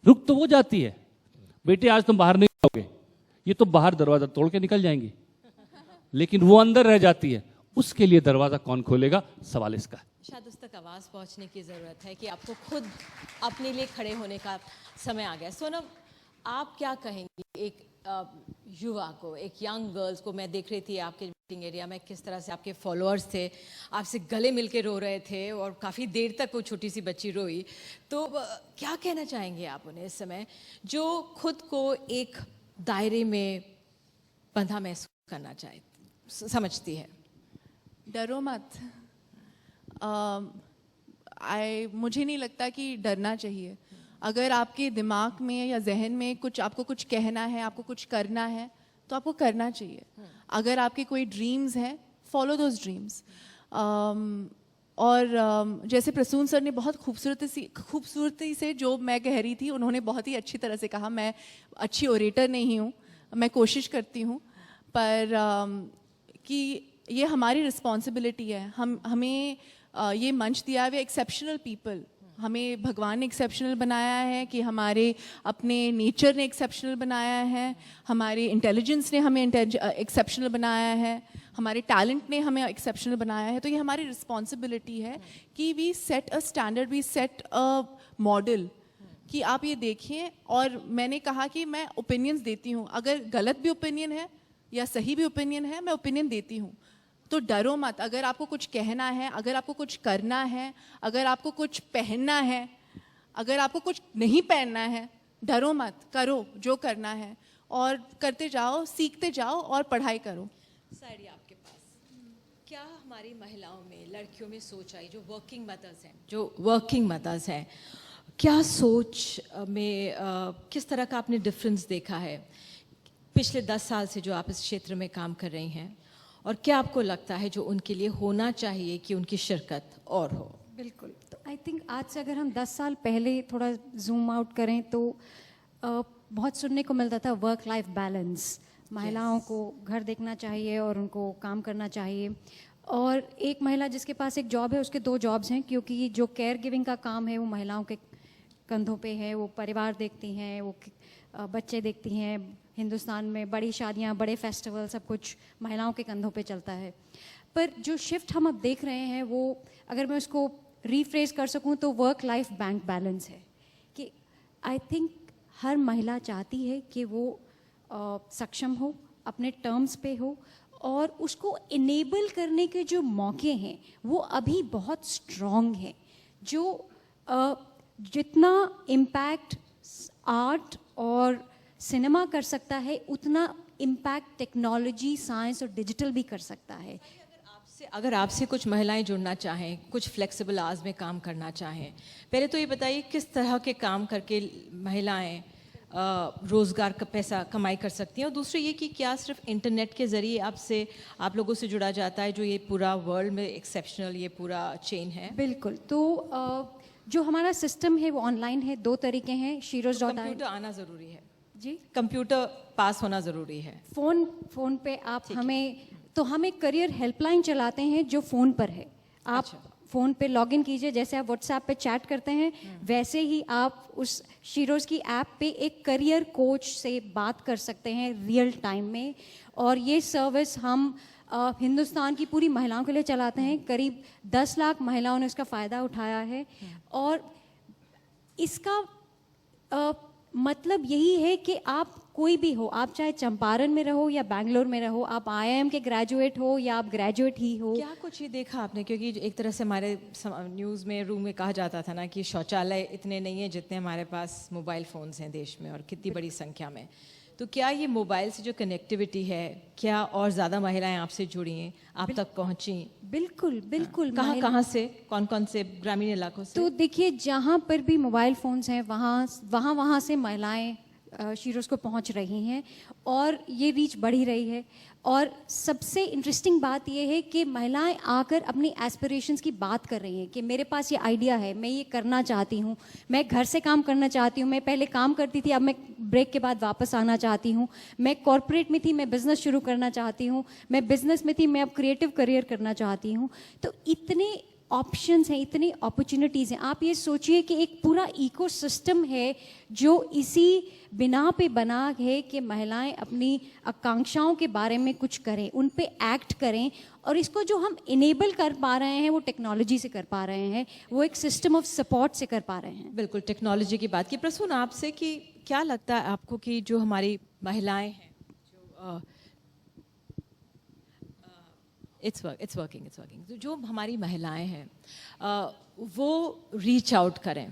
रुक तो वो जाती है, बेटे आज तुम बाहर नहीं जाओगे, ये तो बाहर दरवाजा तोड़ के निकल जाएंगी, लेकिन वो अंदर रह जाती है। उसके लिए दरवाजा कौन खोलेगा, सवाल इसका है। शायद उस तक आवाज़ पहुंचने की ज़रूरत है कि आपको खुद अपने लिए खड़े होने का समय आ गया। सोनम, आप क्या कहेंगी एक युवा को, एक यंग गर्ल्स को? मैं देख रही थी आपके मीटिंग एरिया में किस तरह से आपके फॉलोअर्स थे, आपसे गले मिल के रो रहे थे, और काफ़ी देर तक वो छोटी सी बच्ची रोई। तो क्या कहना चाहेंगे आप उन्हें इस समय, जो खुद को एक दायरे में बंधा महसूस करना समझती है? डरो मत। मुझे नहीं लगता कि डरना चाहिए। अगर आपके दिमाग में या जहन में कुछ आपको कुछ कहना है, आपको कुछ करना है, तो आपको करना चाहिए। अगर आपके कोई ड्रीम्स हैं, फॉलो दोज ड्रीम्स। और जैसे प्रसून सर ने बहुत खूबसूरती से जो मैं कह रही थी, उन्होंने बहुत ही अच्छी तरह से कहा। मैं अच्छी ओरेटर नहीं हूँ, मैं कोशिश करती हूँ, पर कि ये हमारी रिस्पॉन्सिबिलिटी है। हमें ये मंच दिया है, एक्सेप्शनल पीपल, हमें भगवान ने एक्सेप्शनल बनाया है, कि हमारे अपने नेचर ने एक्सेप्शनल बनाया है, हमारे इंटेलिजेंस ने हमें एक्सेप्शनल बनाया है, हमारे टैलेंट ने हमें एक्सेप्शनल बनाया है। तो ये हमारी रिस्पॉन्सिबिलिटी है कि we set a standard, we set a model, कि आप ये देखिए। और मैंने कहा कि मैं ओपिनियंस देती हूँ, अगर गलत भी ओपिनियन है या सही भी ओपिनियन है, मैं ओपिनियन देती हूँ। तो डरो मत। अगर आपको कुछ कहना है, अगर आपको कुछ करना है, अगर आपको कुछ पहनना है, अगर आपको कुछ नहीं पहनना है, डरो मत, करो जो करना है और करते जाओ, सीखते जाओ और पढ़ाई करो। साड़ी आपके पास क्या हमारी महिलाओं में, लड़कियों में सोच आई, जो वर्किंग मदर्स हैं, क्या सोच में किस तरह का आपने डिफरेंस देखा है पिछले 10 साल से जो आप इस क्षेत्र में काम कर रही हैं, और क्या आपको लगता है जो उनके लिए होना चाहिए कि उनकी शिरकत और हो? बिल्कुल। तो आई थिंक आज से अगर हम 10 साल पहले थोड़ा जूम आउट करें तो बहुत सुनने को मिलता था वर्क लाइफ बैलेंस, महिलाओं को घर देखना चाहिए और उनको काम करना चाहिए। और एक महिला जिसके पास एक जॉब है, उसके 2 जॉब्स हैं, क्योंकि जो केयर गिविंग का काम है वो महिलाओं के कंधों पे है। वो परिवार देखती हैं, वो बच्चे देखती हैं। हिंदुस्तान में बड़ी शादियां, बड़े फेस्टिवल, सब कुछ महिलाओं के कंधों पे चलता है। पर जो शिफ्ट हम अब देख रहे हैं, वो अगर मैं उसको रीफ्रेज कर सकूं तो वर्क लाइफ बैंक बैलेंस है। कि आई थिंक हर महिला चाहती है कि वो सक्षम हो, अपने टर्म्स पे हो, और उसको इनेबल करने के जो मौके हैं वो अभी बहुत स्ट्रॉन्ग हैं। जो जितना इम्पैक्ट आर्ट और सिनेमा कर सकता है, उतना इम्पैक्ट टेक्नोलॉजी, साइंस और डिजिटल भी कर सकता है। अगर आपसे कुछ महिलाएं जुड़ना चाहें, कुछ फ्लेक्सिबल आवर्स में काम करना चाहें, पहले तो ये बताइए किस तरह के काम करके महिलाएं रोज़गार का पैसा कमाई कर सकती हैं, और दूसरी ये कि क्या सिर्फ इंटरनेट के ज़रिए आप लोगों से जुड़ा जाता है, जो ये पूरा वर्ल्ड में एक्सेप्शनल ये पूरा चेन है? बिल्कुल। तो जो हमारा सिस्टम है वो ऑनलाइन है। 2 तरीके हैं। शीरोज.in कंप्यूटर आना ज़रूरी है जी, कंप्यूटर पास होना ज़रूरी है। फ़ोन पे आप हमें करियर हेल्पलाइन चलाते हैं जो फ़ोन पर है। आप फ़ोन पे लॉगिन कीजिए, जैसे आप व्हाट्सएप पे चैट करते हैं, वैसे ही आप उस शीरोज़ की ऐप पे एक करियर कोच से बात कर सकते हैं रियल टाइम में। और ये सर्विस हम हिंदुस्तान की पूरी महिलाओं के लिए चलाते हैं। करीब 10 लाख महिलाओं ने इसका फ़ायदा उठाया है। और इसका मतलब यही है कि आप कोई भी हो, आप चाहे चंपारण में रहो या बैंगलोर में रहो, आप IIM के ग्रेजुएट हो या आप ग्रेजुएट ही हो। क्या कुछ ये देखा आपने, क्योंकि एक तरह से हमारे न्यूज़ में रूम में कहा जाता था ना कि शौचालय इतने नहीं है जितने हमारे पास मोबाइल फ़ोन्स हैं देश में, और कितनी बड़ी संख्या में। तो क्या ये मोबाइल से जो कनेक्टिविटी है, क्या और ज़्यादा महिलाएं आपसे जुड़ी हैं, आप तक पहुंची? बिल्कुल बिल्कुल। कहाँ से, कौन से ग्रामीण इलाकों से? तो देखिए, जहाँ पर भी मोबाइल फ़ोन्स हैं वहाँ से महिलाएं शीरोज़ को पहुँच रही हैं, और ये रीच बढ़ ही रही है। और सबसे इंटरेस्टिंग बात ये है कि महिलाएं आकर अपनी एस्पिरेशंस की बात कर रही हैं कि मेरे पास ये आइडिया है, मैं ये करना चाहती हूँ, मैं घर से काम करना चाहती हूँ, मैं पहले काम करती थी, अब मैं ब्रेक के बाद वापस आना चाहती हूँ, मैं कॉर्पोरेट में थी, मैं बिज़नेस शुरू करना चाहती हूँ, मैं बिज़नेस में थी, मैं अब क्रिएटिव करियर करना चाहती हूँ। तो इतने ऑप्शंस हैं, इतनी अपॉर्चुनिटीज़ हैं। आप ये सोचिए कि एक पूरा इकोसिस्टम है जो इसी बिना पे बना है कि महिलाएं अपनी आकांक्षाओं के बारे में कुछ करें, उन पे एक्ट करें। और इसको जो हम इनेबल कर पा रहे हैं वो टेक्नोलॉजी से कर पा रहे हैं, वो एक सिस्टम ऑफ सपोर्ट से कर पा रहे हैं। बिल्कुल, टेक्नोलॉजी की बात की। प्रसून, आपसे कि क्या लगता है आपको कि जो हमारी महिलाएं हैं, जो इट्स वर्किंग, जो हमारी महिलाएं हैं वो रीच आउट करें,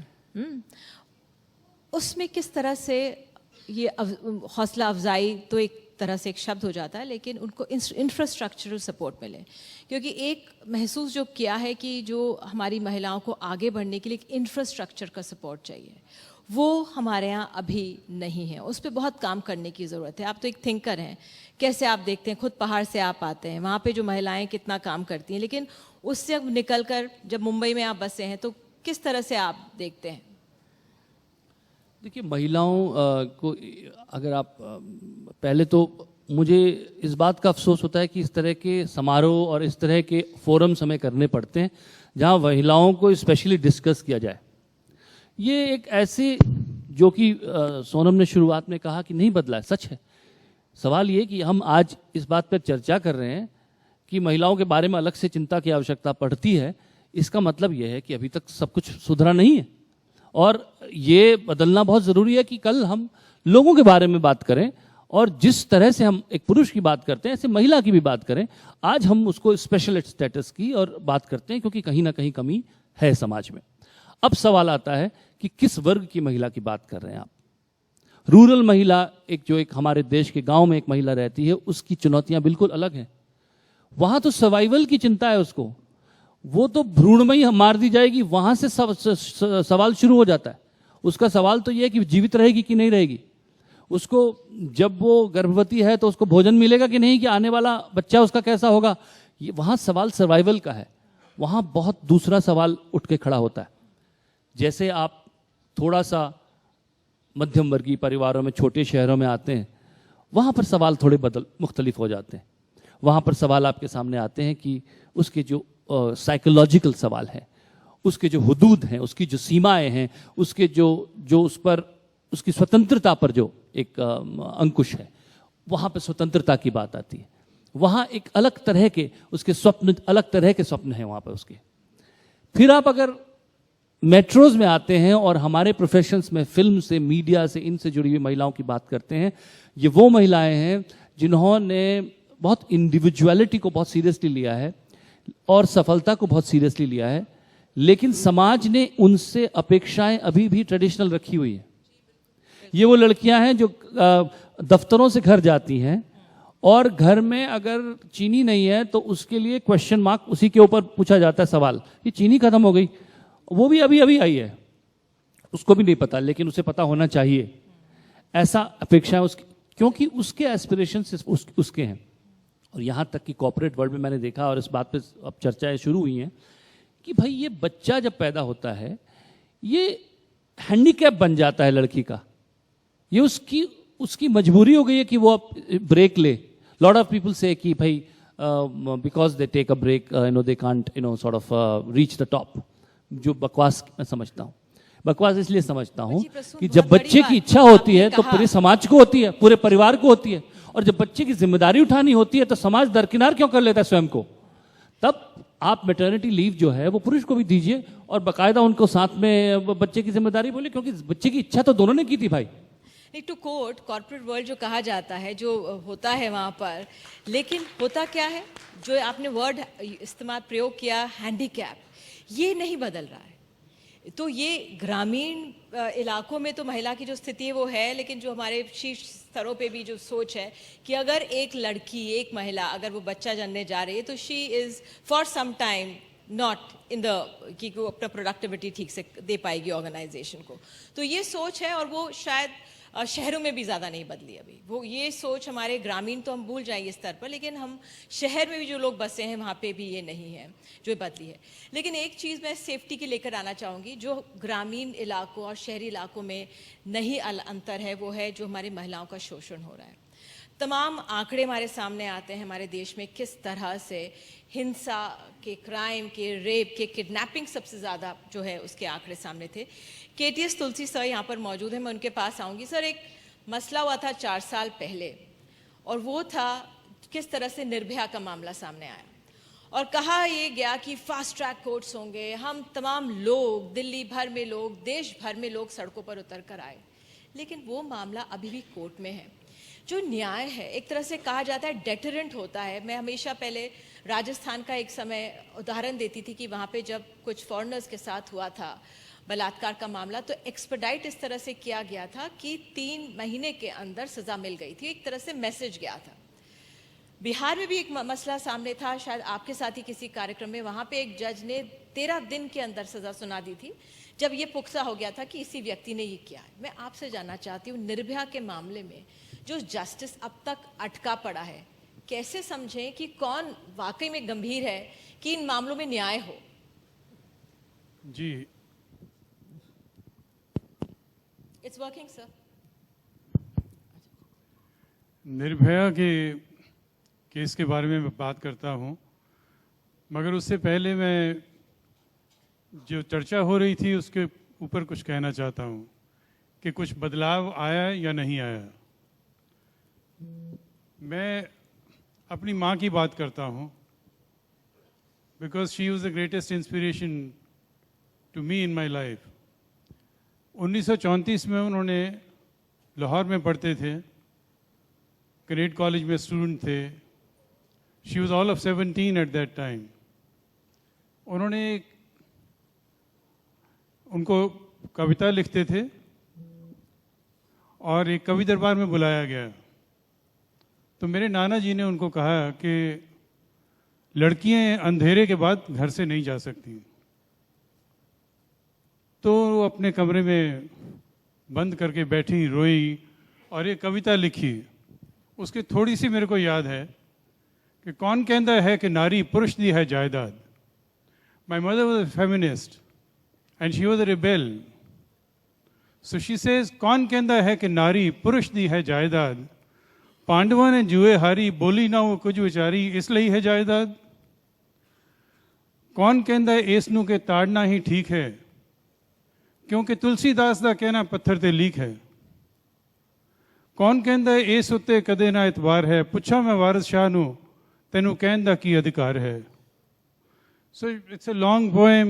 उसमें किस तरह से ये हौसला अफजाई तो एक तरह से एक शब्द हो जाता है, लेकिन उनको इंफ्रास्ट्रक्चरल सपोर्ट मिले? क्योंकि एक महसूस जो किया है कि जो हमारी महिलाओं को आगे बढ़ने के लिए एक इंफ्रास्ट्रक्चर का सपोर्ट चाहिए, वो हमारे यहाँ अभी नहीं है। उस पर बहुत काम करने की ज़रूरत है। आप तो एक थिंकर हैं, कैसे आप देखते हैं, खुद पहाड़ से आप आते हैं, वहाँ पे जो महिलाएं कितना काम करती हैं, लेकिन उससे अब निकल कर जब मुंबई में आप बसे हैं तो किस तरह से आप देखते हैं? देखिए, महिलाओं को अगर आप पहले तो मुझे इस बात का अफसोस होता है कि इस तरह के समारोह और इस तरह के फोरम्स हमें करने पड़ते हैं जहां महिलाओं को स्पेशली डिस्कस किया जाए। ये एक ऐसे, जो कि सोनम ने शुरुआत में कहा कि नहीं बदला है, सच है। सवाल ये कि हम आज इस बात पर चर्चा कर रहे हैं कि महिलाओं के बारे में अलग से चिंता की आवश्यकता पड़ती है, इसका मतलब यह है कि अभी तक सब कुछ सुधरा नहीं है और ये बदलना बहुत ज़रूरी है कि कल हम लोगों के बारे में बात करें और जिस तरह से हम एक पुरुष की बात करते हैं ऐसे महिला की भी बात करें। आज हम उसको स्पेशल स्टेटस की और बात करते हैं क्योंकि कहीं ना कहीं कमी है समाज में। अब सवाल आता है कि किस वर्ग की महिला की बात कर रहे हैं आप। रूरल महिला, एक हमारे देश के गांव में एक महिला रहती है, उसकी चुनौतियां बिल्कुल अलग हैं। वहां तो सर्वाइवल की चिंता है उसको, वो तो भ्रूण में ही मार दी जाएगी, वहां से सवाल शुरू हो जाता है। उसका सवाल तो यह है कि जीवित रहेगी कि नहीं रहेगी, उसको जब वो गर्भवती है तो उसको भोजन मिलेगा कि नहीं, कि आने वाला बच्चा उसका कैसा होगा। ये वहां सवाल सर्वाइवल का है। वहां बहुत दूसरा सवाल उठ के खड़ा होता है। जैसे आप थोड़ा सा मध्यम वर्गीय परिवारों में, छोटे शहरों में आते हैं, वहां पर सवाल थोड़े मुख्तलिफ हो जाते हैं। वहां पर सवाल आपके सामने आते हैं कि उसके जो साइकोलॉजिकल सवाल है, उसके जो हुदूद हैं, उसकी जो सीमाएं हैं, उसके जो उस पर उसकी स्वतंत्रता पर जो एक अंकुश है, वहां पर स्वतंत्रता की बात आती है। वहां एक अलग तरह के उसके स्वप्न, अलग तरह के स्वप्न हैं वहां पर उसके। फिर आप अगर मेट्रोज में आते हैं और हमारे प्रोफेशंस में, फिल्म से, मीडिया से, इनसे जुड़ी हुई महिलाओं की बात करते हैं, ये वो महिलाएं हैं जिन्होंने बहुत इंडिविजुअलिटी को बहुत सीरियसली लिया है और सफलता को बहुत सीरियसली लिया है, लेकिन समाज ने उनसे अपेक्षाएं अभी भी ट्रेडिशनल रखी हुई है। ये वो लड़कियां हैं जो दफ्तरों से घर जाती हैं और घर में अगर चीनी नहीं है तो उसके लिए क्वेश्चन मार्क उसी के ऊपर पूछा जाता है सवाल, ये चीनी खत्म हो गई, वो भी अभी अभी आई है, उसको भी नहीं पता, लेकिन उसे पता होना चाहिए। ऐसा अपेक्षा है उसकी, क्योंकि उसके एस्पिरेशन उसके हैं। और यहां तक कि कॉर्पोरेट वर्ल्ड में मैंने देखा, और इस बात पे अब चर्चाएं शुरू हुई हैं, कि भाई ये बच्चा जब पैदा होता है ये हैंडीकैप बन जाता है लड़की का। ये उसकी मजबूरी हो गई है कि वो अब ब्रेक ले। लॉट ऑफ पीपल से कि भाई because they take a break, they can't sort of reach the top. जो बकवास मैं समझता हूँ, बकवास इसलिए समझता हूँ कि जब बच्चे की इच्छा होती है तो पूरे समाज को होती है, पूरे परिवार को होती है, और जब बच्चे की जिम्मेदारी उठानी होती है तो समाज दरकिनार क्यों कर लेता है स्वयं को। तब आप मैटरनिटी लीव जो है वो पुरुष को भी दीजिए और बाकायदा उनको साथ में बच्चे की जिम्मेदारी बोले, क्योंकि बच्चे की इच्छा तो दोनों ने की थी भाई। नहीं, टू कोट कॉर्पोरेट वर्ल्ड जो कहा जाता है, जो होता है वहाँ पर, लेकिन होता क्या है, जो आपने वर्ड इस्तेमाल प्रयोग किया हैंडीकैप, ये नहीं बदल रहा है। तो ये ग्रामीण इलाकों में तो महिला की जो स्थिति है वो है, लेकिन जो हमारे शीर्ष स्तरों पे भी जो सोच है कि अगर एक लड़की, एक महिला अगर वो बच्चा जनने जा रही है तो she is for some time not in the, कि वो अपना प्रोडक्टिविटी ठीक से दे पाएगी ऑर्गेनाइजेशन को। तो ये सोच है, और वो शायद शहरों में भी ज़्यादा नहीं बदली अभी। वो ये सोच हमारे ग्रामीण तो हम भूल जाएंगे स्तर पर, लेकिन हम शहर में भी जो लोग बसे हैं वहाँ पे भी ये नहीं है जो बदली है। लेकिन एक चीज़ मैं सेफ्टी की लेकर आना चाहूँगी, जो ग्रामीण इलाकों और शहरी इलाकों में नहीं अंतर है, वो है जो हमारी महिलाओं का शोषण हो रहा है। तमाम आंकड़े हमारे सामने आते हैं हमारे देश में किस तरह से हिंसा के, क्राइम के, रेप के, किडनैपिंग सबसे ज़्यादा जो है उसके आंकड़े सामने थे। KTS तुलसी सर यहाँ पर मौजूद है, मैं उनके पास आऊँगी। सर, एक मसला हुआ था 4 साल पहले, और वो था किस तरह से निर्भया का मामला सामने आया और कहा ये गया कि फास्ट ट्रैक कोर्ट्स होंगे। हम तमाम लोग, दिल्ली भर में लोग, देश भर में लोग सड़कों पर उतर कर आए, लेकिन वो मामला अभी भी कोर्ट में है। जो न्याय है, एक तरह से कहा जाता है डेटरेंट होता है। मैं हमेशा पहले राजस्थान का एक समय उदाहरण देती थी कि वहाँ पे जब कुछ फॉरेनर्स के साथ हुआ था बलात्कार का मामला, तो एक्सपेडाइट इस तरह से किया गया था कि 3 महीने के अंदर सज़ा मिल गई थी। एक तरह से मैसेज गया था। बिहार में भी एक मसला सामने था, शायद आपके साथ ही किसी कार्यक्रम में, वहाँ पे एक जज ने 13 दिन के अंदर सज़ा सुना दी थी, जब ये पुख्ता हो गया था कि इसी व्यक्ति ने ये किया है। मैं आपसे जानना चाहती हूँ, निर्भया के मामले में जो जस्टिस अब तक अटका पड़ा है, कैसे समझें कि कौन वाकई में गंभीर है कि इन मामलों में न्याय हो? जी, इट्स वर्किंग सर। निर्भया के केस के बारे में मैं बात करता हूँ, मगर उससे पहले मैं जो चर्चा हो रही थी उसके ऊपर कुछ कहना चाहता हूँ कि कुछ बदलाव आया या नहीं आया। मैं अपनी माँ की बात करता हूँ, because she was the greatest inspiration to me in my life. 1934 में उन्होंने लाहौर में पढ़ते थे, कनेट कॉलेज में स्टूडेंट थे। She was all of 17 at that time. उन्होंने उनको कविता लिखते थे और एक कवि दरबार में बुलाया गया, तो मेरे नाना जी ने उनको कहा कि लड़कियां अंधेरे के बाद घर से नहीं जा सकती, तो वो अपने कमरे में बंद करके बैठी, रोई और एक कविता लिखी। उसकी थोड़ी सी मेरे को याद है कि कौन कहता है कि नारी पुरुष दी है जायदाद। My mother was a feminist and she was a rebel, so she says, कौन कहता है कि नारी पुरुष दी है जायदाद, पांडवों ने जुए हारी, बोली ना वो कुछ विचारी, इसलिए है जायदाद। कौन कहता है इस नू के ताड़ना ही ठीक है, क्योंकि तुलसीदास दा कहना पत्थर ते लीक है। कौन कहता है इस उत्ते कदे ना इतबार है, पुछा मैं वारिस शाह नू तेनू कहन दा की अधिकार है। So it's a long poem,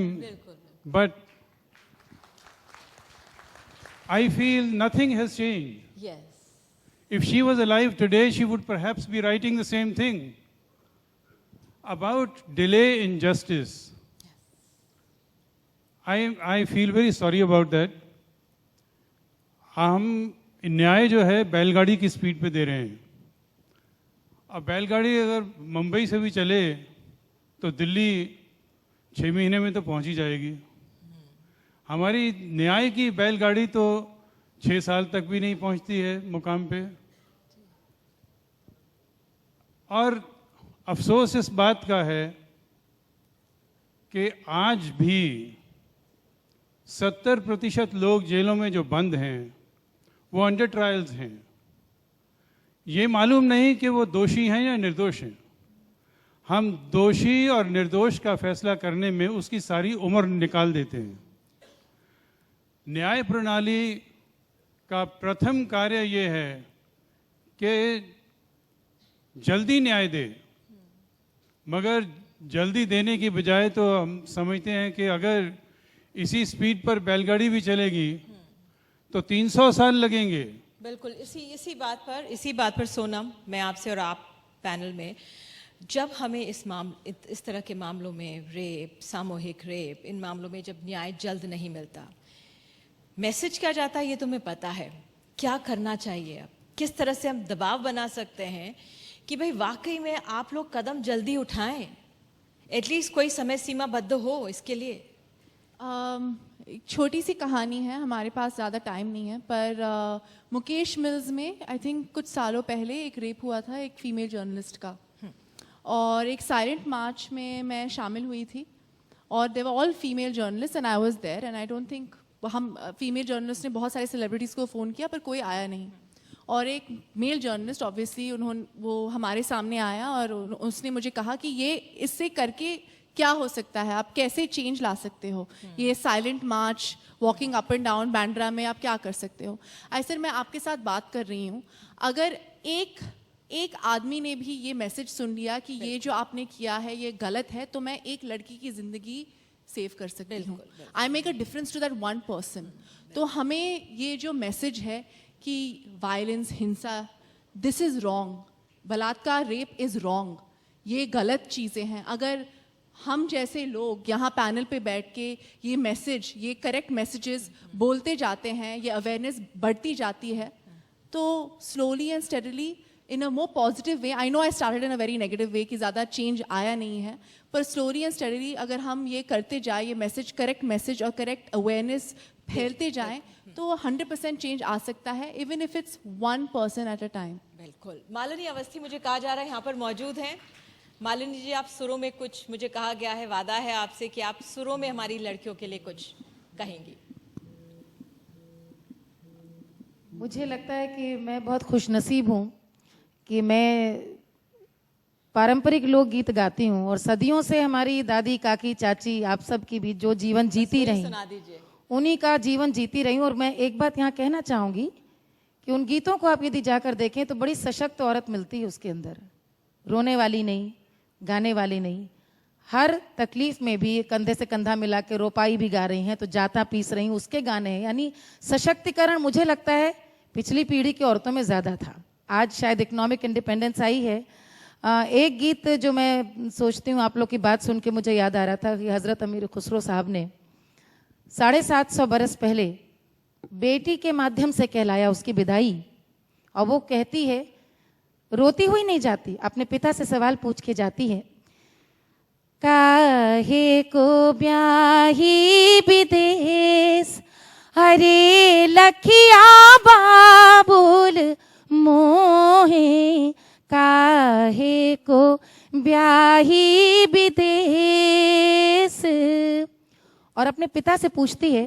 but I feel nothing has changed. Yes. If she was alive today, she would perhaps be writing the same thing about delay in justice. I feel very sorry about that. हम न्याय जो है बैलगाड़ी की speed पे दे रहे हैं। अब बैलगाड़ी अगर मुंबई से भी चले तो दिल्ली 6 महीने में तो पहुंच ही जाएगी। हमारी न्याय की बैलगाड़ी तो 6 साल तक भी नहीं पहुंचती है मुकाम पे। और अफसोस इस बात का है कि आज भी 70% लोग जेलों में जो बंद हैं वो अंडर ट्रायल्स हैं। ये मालूम नहीं कि वो दोषी हैं या निर्दोष हैं। हम दोषी और निर्दोष का फैसला करने में उसकी सारी उम्र निकाल देते हैं। न्याय प्रणाली का प्रथम कार्य ये है कि जल्दी न्याय दे, मगर जल्दी देने की बजाय तो हम समझते हैं कि अगर इसी स्पीड पर बैलगाड़ी भी चलेगी तो 300 साल लगेंगे। बिल्कुल, इसी बात पर सोनम, मैं आपसे और आप पैनल में, जब हमें इस तरह के मामलों में रेप, सामूहिक रेप, इन मामलों में जब न्याय जल्द नहीं मिलता, मैसेज क्या जाता है ये तुम्हें पता है। क्या करना चाहिए अब? किस तरह से हम दबाव बना सकते हैं कि भाई वाकई में आप लोग कदम जल्दी उठाएं, एटलीस्ट कोई समय सीमा बद्ध हो इसके लिए? एक छोटी सी कहानी है, हमारे पास ज़्यादा टाइम नहीं है, पर मुकेश मिल्स में आई थिंक कुछ सालों पहले एक रेप हुआ था एक फीमेल जर्नलिस्ट का, और एक साइलेंट मार्च में मैं शामिल हुई थी और they were all female journalist and I was there and I don't think, हम फीमेल जर्नलिस्ट ने बहुत सारे सेलिब्रिटीज़ को फ़ोन किया पर कोई आया नहीं, और एक मेल जर्नलिस्ट ऑब्वियसली वो हमारे सामने आया और उसने मुझे कहा कि ये इससे करके क्या हो सकता है, आप कैसे चेंज ला सकते हो, ये silent March, walking up and down Bandra में आप क्या कर सकते हो। आई सर मैं आपके साथ बात कर रही हूँ, अगर एक आदमी ने भी ये मैसेज सुन लिया कि ये जो आपने किया है ये गलत है, तो मैं एक लड़की की ज़िंदगी सेव कर सकती हूँ। I make a difference to that one person. तो हमें ये जो मैसेज है कि वायलेंस, हिंसा, दिस इज़ रॉन्ग, बलात्कार, रेप इज़ रॉन्ग, ये गलत चीज़ें हैं। अगर हम जैसे लोग यहाँ पैनल पे बैठ के ये मैसेज, ये करेक्ट मैसेजेस बोलते जाते हैं, ये अवेयरनेस बढ़ती जाती है, तो slowly and steadily in a more positive way. I know I started in a very negative way कि ज़्यादा चेंज आया नहीं है, पर स्लोली एंड स्टडीली अगर हम ये करते जाए, ये मैसेज, करेक्ट मैसेज और करेक्ट अवेयरनेस फैलते जाएं, तो 100% चेंज आ सकता है, even if it's 1% at a time. बिल्कुल। मालिनी अवस्थी मुझे कहा जा रहा है यहाँ पर मौजूद हैं। मालिनी जी, आप सुरों में कुछ, मुझे कहा गया है, वादा है आपसे कि आप सुरों में हमारी लड़कियों के लिए कुछ कहेंगी। मुझे लगता है कि मैं बहुत खुशनसीब हूँ कि मैं पारंपरिक लोकगीत गाती हूँ और सदियों से हमारी दादी, काकी, चाची, आप सब की भी जो जीवन जीती रही, सुना दीजिए। उन्हीं का जीवन जीती रही हूँ। और मैं एक बात यहाँ कहना चाहूँगी कि उन गीतों को आप यदि जाकर देखें तो बड़ी सशक्त औरत मिलती है उसके अंदर, रोने वाली नहीं, गाने वाली नहीं, हर तकलीफ में भी कंधे से कंधा मिला के रोपाई भी गा रही हैं, तो जाता पीस रही हैं, उसके गाने हैं। यानी सशक्तिकरण मुझे लगता है पिछली पीढ़ी की औरतों में ज़्यादा था। आज शायद इकोनॉमिक इंडिपेंडेंस आई है। एक गीत जो मैं सोचती हूँ, आप लोग की बात सुन के मुझे याद आ रहा था कि हज़रत अमीर खुसरो साहब ने 750 बरस पहले बेटी के माध्यम से कहलाया उसकी विदाई, और वो कहती है, रोती हुई नहीं जाती, अपने पिता से सवाल पूछ के जाती है, काहे को ब्याही विदेश, अरे लखिया बाबुल मोहे, काहे को ब्याही विदेश। और अपने पिता से पूछती है,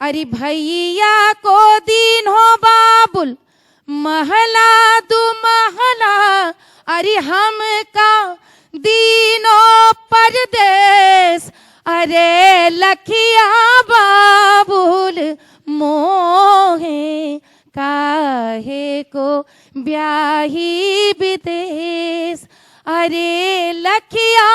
अरे भैया को दीन हो बाबुल महला दो महला, अरे हम का दीनो परदेश, अरे लखिया बाबुल मोहे, काहे को ब्याही विदेश, अरे लखिया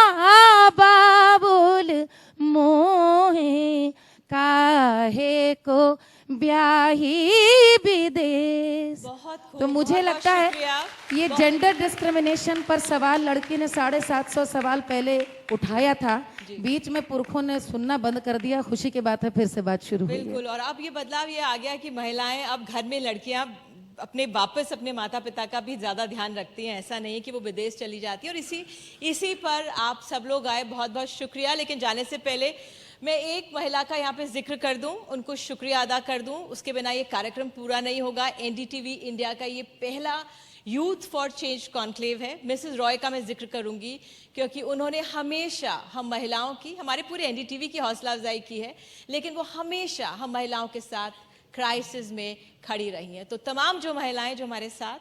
बाबुल मोहे, काहे को ब्याही विदेश। बहुत खूब, तो मुझे बहुत लगता है शुक्रिया। ये जेंडर डिस्क्रिमिनेशन पर सवाल लड़की ने 750 सवाल पहले उठाया था, बीच में पुरखों ने सुनना बंद कर दिया। खुशी की बात है फिर से बात शुरू हुई है। बिल्कुल। और अब ये बदलाव ये आ गया कि महिलाएं अब घर में, लड़कियां अपने वापस अपने माता पिता का भी ज़्यादा ध्यान रखती हैं। ऐसा नहीं कि वो विदेश चली जाती है। और इसी पर आप सब लोग आए, बहुत बहुत शुक्रिया। लेकिन जाने से पहले मैं एक महिला का यहाँ पे जिक्र कर दूं, उनको शुक्रिया अदा कर दूं। उसके बिना ये कार्यक्रम पूरा नहीं होगा। एनडीटीवी इंडिया का ये पहला यूथ फॉर चेंज कॉन्क्लेव है। मिसेस रॉय का मैं जिक्र करूंगी क्योंकि उन्होंने हमेशा हम महिलाओं की, हमारे पूरे एनडीटीवी की हौसला अफजाई की है, लेकिन वो हमेशा हम महिलाओं के साथ क्राइसिस में खड़ी रही हैं। तो तमाम जो महिलाएं जो हमारे साथ,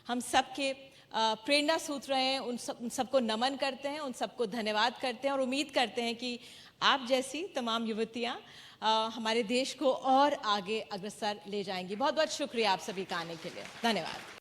हम सबके प्रेरणा सूत्र हैं, उन सबको नमन करते हैं, उन सबको धन्यवाद करते हैं और उम्मीद करते हैं कि आप जैसी तमाम युवतियां हमारे देश को और आगे अग्रसर ले जाएंगी। बहुत बहुत शुक्रिया आप सभी का आने के लिए। धन्यवाद।